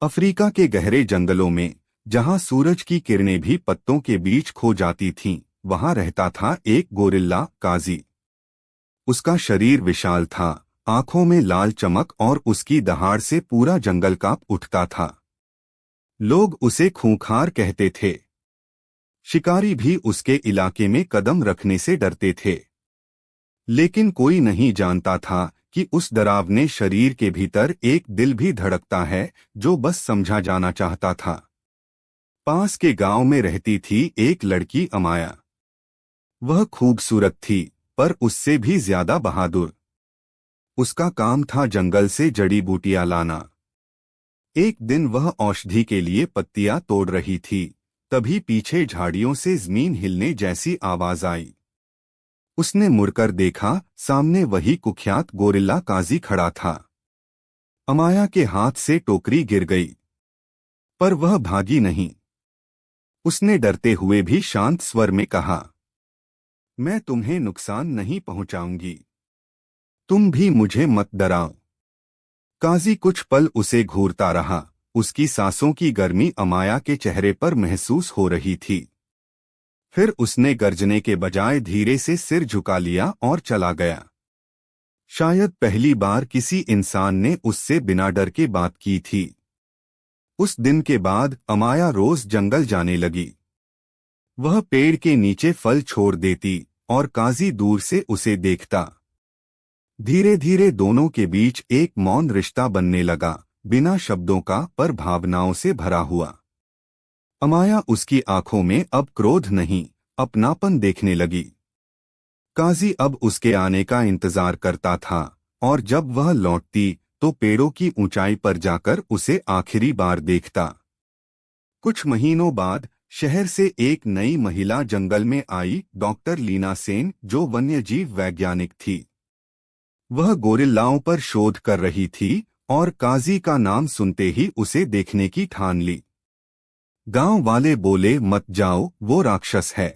Africa के गहरे जंगलों में, जहां सूरज की किरणें भी पत्तों के बीच खो जाती थीं, वहां रहता था एक गोरिल्ला काजी। उसका शरीर विशाल था, आंखों में लाल चमक और उसकी दहाड़ से पूरा जंगल कांप उठता था। लोग उसे खूंखार कहते थे। शिकारी भी उसके इलाके में कदम रखने से डरते थे। लेकिन कोई नहीं जानता था कि उस डरावने शरीर के भीतर एक दिल भी धड़कता है, जो बस समझा जाना चाहता था। पास के गांव में रहती थी एक लड़की अमाया। वह खूबसूरत थी, पर उससे भी ज्यादा बहादुर। उसका काम था जंगल से जड़ी बूटियां लाना। एक दिन वह औषधि के लिए पत्तियां तोड़ रही थी, तभी पीछे झाड़ियों से जमीन हिलने जैसी आवाज आई। उसने मुड़कर देखा, सामने वही कुख्यात गोरिल्ला काजी खड़ा था। अमाया के हाथ से टोकरी गिर गई, पर वह भागी नहीं। उसने डरते हुए भी शांत स्वर में कहा, मैं तुम्हें नुकसान नहीं पहुंचाऊंगी, तुम भी मुझे मत डराओ। काजी कुछ पल उसे घूरता रहा। उसकी सांसों की गर्मी अमाया के चेहरे पर महसूस हो रही थी। फिर उसने गर्जने के बजाय धीरे से सिर झुका लिया और चला गया। शायद पहली बार किसी इंसान ने उससे बिना डर के बात की थी। उस दिन के बाद अमाया रोज जंगल जाने लगी। वह पेड़ के नीचे फल छोड़ देती और काजी दूर से उसे देखता। धीरे धीरे दोनों के बीच एक मौन रिश्ता बनने लगा, बिना शब्दों का पर भावनाओं से भरा हुआ। अमाया उसकी आंखों में अब क्रोध नहीं, अपनापन देखने लगी। काजी अब उसके आने का इंतजार करता था, और जब वह लौटती तो पेड़ों की ऊंचाई पर जाकर उसे आखिरी बार देखता। कुछ महीनों बाद शहर से एक नई महिला जंगल में आई, डॉक्टर लीना सेन, जो वन्यजीव वैज्ञानिक थी। वह गोरिल्लाओं पर शोध कर रही थी और काजी का नाम सुनते ही उसे देखने की ठान ली। गांव वाले बोले, मत जाओ, वो राक्षस है।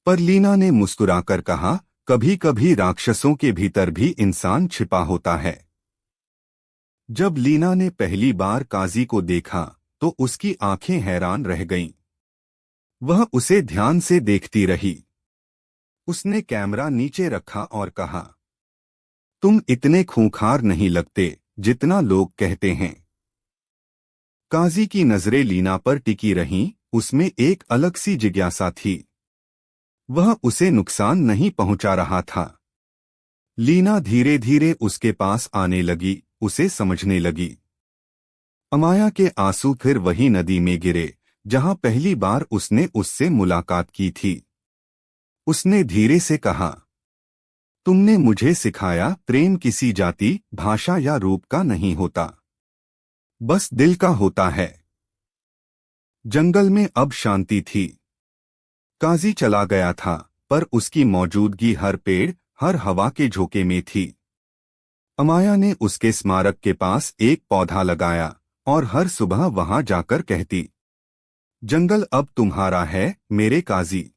पर लीना ने मुस्कुराकर कहा, कभी कभी राक्षसों के भीतर भी इंसान छिपा होता है। जब लीना ने पहली बार काजी को देखा तो उसकी आंखें हैरान रह गईं। वह उसे ध्यान से देखती रही। उसने कैमरा नीचे रखा और कहा, तुम इतने खूंखार नहीं लगते जितना लोग कहते हैं। काजी की नजरें लीना पर टिकी रहीं, उसमें एक अलग सी जिज्ञासा थी। वह उसे नुकसान नहीं पहुंचा रहा था। लीना धीरे धीरे उसके पास आने लगी, उसे समझने लगी। अमाया के आंसू फिर वही नदी में गिरे, जहां पहली बार उसने उससे मुलाकात की थी। उसने धीरे से कहा, तुमने मुझे सिखाया, प्रेम किसी जाति, भाषा या रूप का नहीं होता, बस दिल का होता है। जंगल में अब शांति थी। काजी चला गया था, पर उसकी मौजूदगी हर पेड़, हर हवा के झोंके में थी। अमाया ने उसके स्मारक के पास एक पौधा लगाया और हर सुबह वहां जाकर कहती, जंगल अब तुम्हारा है मेरे काजी।